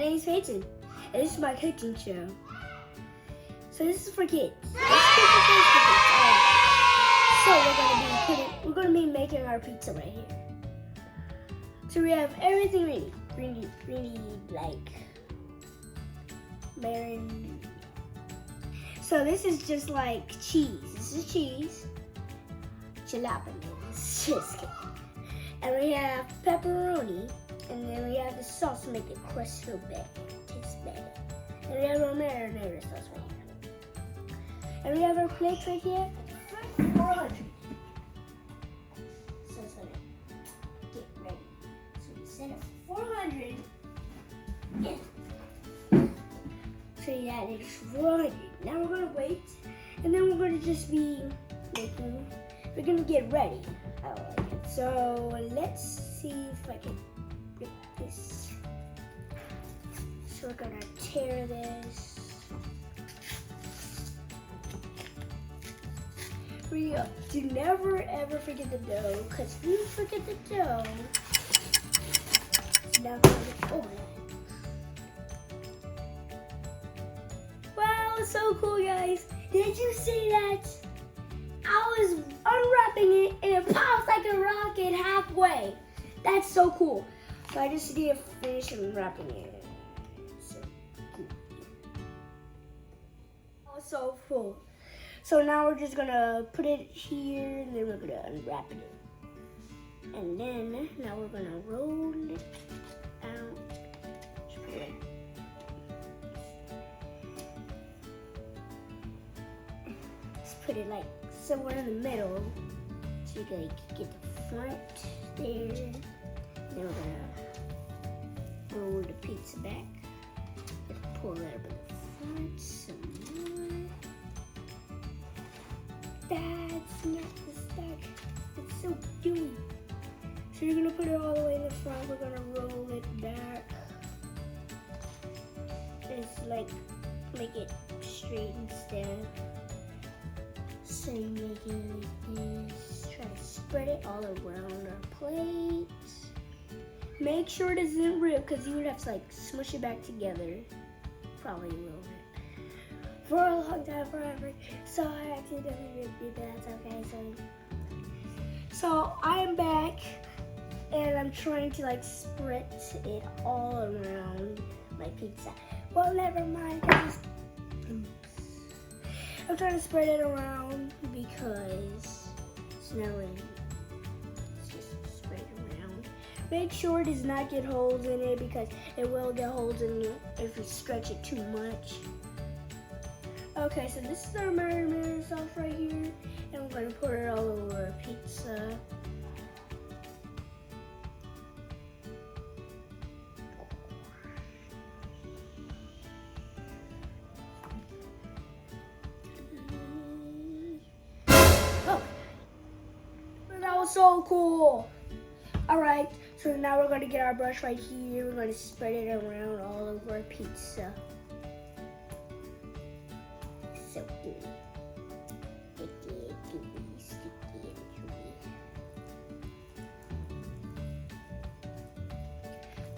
name is Peyton, and this is my cooking show. So this is for kids. So we're gonna be making our pizza right here. So we have everything we need. We need like marinara. So this is just like cheese. This is cheese. Jalapeno. Just kidding. And we have pepperoni. And then we have the sauce to make it crust so bad. Tastes better. And we have our marinara sauce right here. And we have our plates right here. 400. So it's gonna get ready. So we set up 400. Yeah. So yeah, it's 400. Now we're gonna wait. And then we're gonna just be making, we're gonna get ready. I like it. So let's see if I can rip this. So we're gonna tear this. Do never ever forget the dough, because if you forget the dough, it's never gonna get over. Wow, it's so cool, guys. Did you see that? I was unwrapping it and it pops like a rocket halfway. That's so cool. So I just need to finish unwrapping it. So cool. Oh, so cool. So now we're just gonna put it here and then we're gonna unwrap it. And then now we're gonna roll it out. Let's put it like somewhere in the middle so you can like get the front there. Then we're gonna roll the pizza back. Just pull it up in the front some more. That's not the stack. It's so gooey. So you're gonna put it all the way in the front. We're gonna roll it back. It's like make it straight instead. So you make it like this. Try to spread it all around our plate. Make sure it doesn't rip because you would have to like smush it back together. Probably will rip. For a long time, forever. So I accidentally ripped it, but that's okay. So I'm back and I'm trying to like spread it all around my pizza. Well, never mind. I'm trying to spread it around because it's not really. It's just spread around. Make sure it does not get holes in it because it will get holes in it if you stretch it too much. Okay, so this is our marinara sauce right here, and we're going to put it all over our pizza. Oh, that was so cool. All right, so now we're going to get our brush right here. We're going to spread it around all over our pizza. So gooey. Sticky,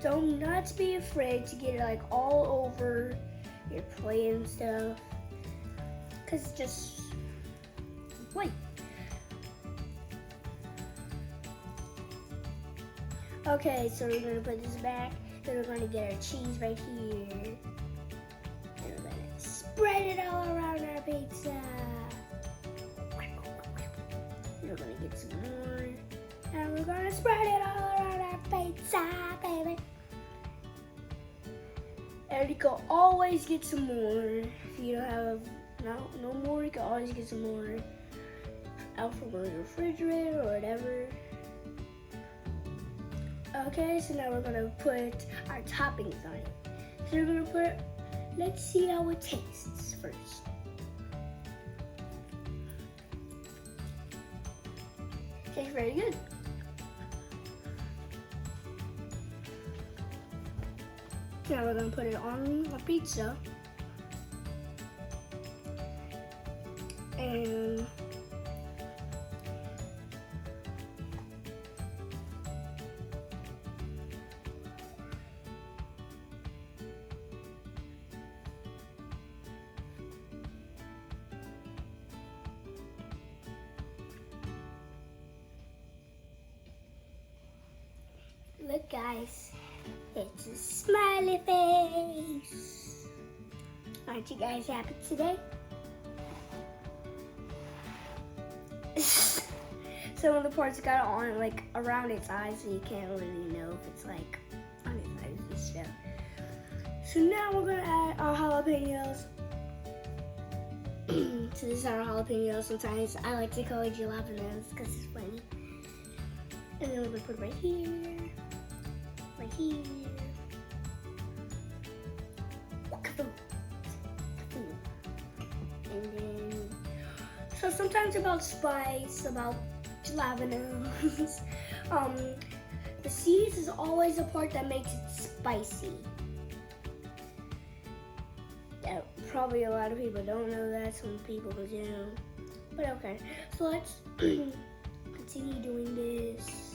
Don't not be afraid to get it like all over your plate and stuff. Cause just wait. Okay, so we're gonna put this back. Then we're gonna get our cheese right here. And we're gonna spread it all around our pizza. We're gonna get some more. And we're gonna spread it all around our pizza, baby. And you can always get some more. If you don't have no more, you can always get some more out from the refrigerator or whatever. Okay, so now we're gonna put our toppings on it. So we're gonna put, let's see how it tastes first. Tastes very good. Now we're gonna put it on a pizza. And Look, guys, it's a smiley face. Aren't you guys happy today? Some of the parts got on like around its eyes, so you can't really know if it's like on its eyes and stuff. So now we're gonna add our jalapenos. So this is our jalapeno. Sometimes I like to call it jalapenos because it's funny. And then we're gonna put it right here, right here. And then, so sometimes about spice, about jalapenos. The seeds is always the part that makes it spicy. Yeah, probably a lot of people don't know that. Some people do. But okay, so let's continue doing this.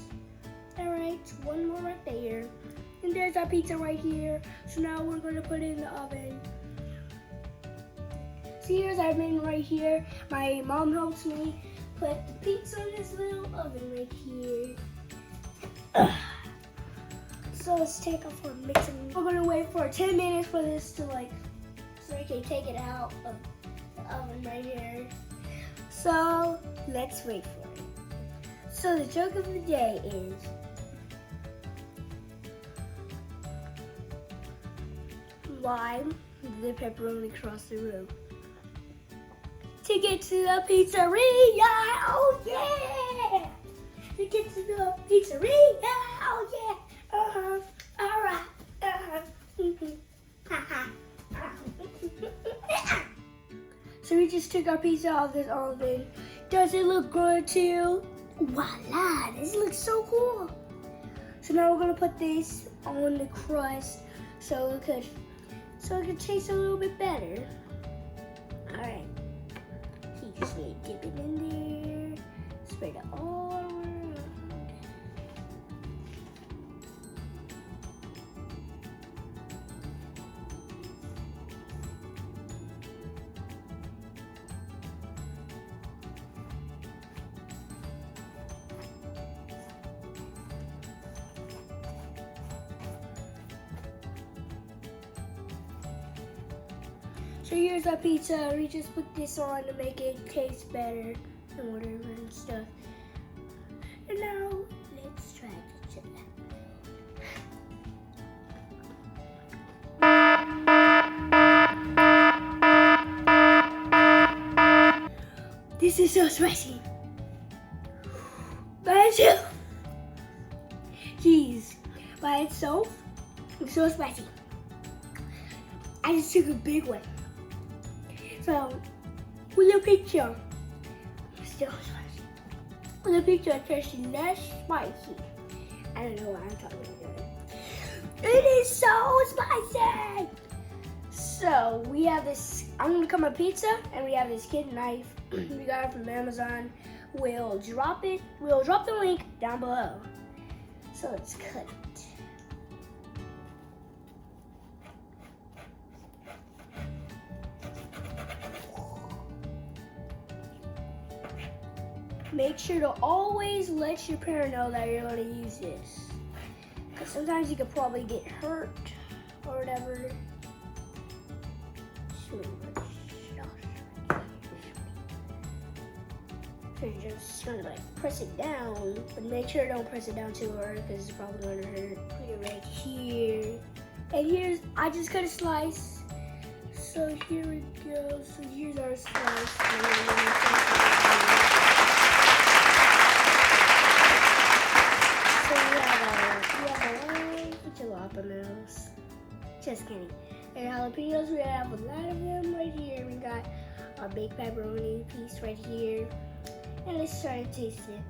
All right, one more right there. And there's our pizza right here. So now we're gonna put it in the oven. So here's our oven right here. My mom helps me put the pizza in this little oven right here. So let's take off our mixing. We're gonna wait for 10 minutes for this to so we can take it out of the oven right here. So let's wait for it. So the joke of the day is why did the pepperoni cross the road? To get to the pizzeria, oh yeah! To get to the pizzeria, oh yeah! All right, So we just took our pizza out of this oven. Does it look good too? Voila, this looks so cool. So now we're gonna put this on the crust so it could taste a little bit better. All right. So you just need to dip it in there, spread it all around. So here's our pizza. We just put this on to make it taste better and whatever and stuff. And now let's try to chip that. This is so spicy. By itself. Jeez. By itself, it's so spicy. I just took a big one. So, with a picture, still spicy. With a picture, it's actually less spicy. I don't know what I'm talking about. It is so spicy! So, we have this, I'm gonna cut my pizza, and we have this kid knife. We got it from Amazon. We'll drop the link down below. So, let's cut it. Make sure to always let your parent know that you're going to use this. Because sometimes you could probably get hurt or whatever. So you're just going to press it down. But make sure don't press it down too hard because it's probably going to hurt. Put it right here. And I just cut a slice. So here we go. So here's our slice. Jalapenos. Just kidding. And jalapenos, we have a lot of them right here. We got our big pepperoni piece right here. And let's try to taste it.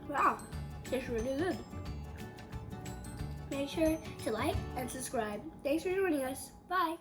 Wow, tastes really good. Make sure to like and subscribe. Thanks for joining us. Bye.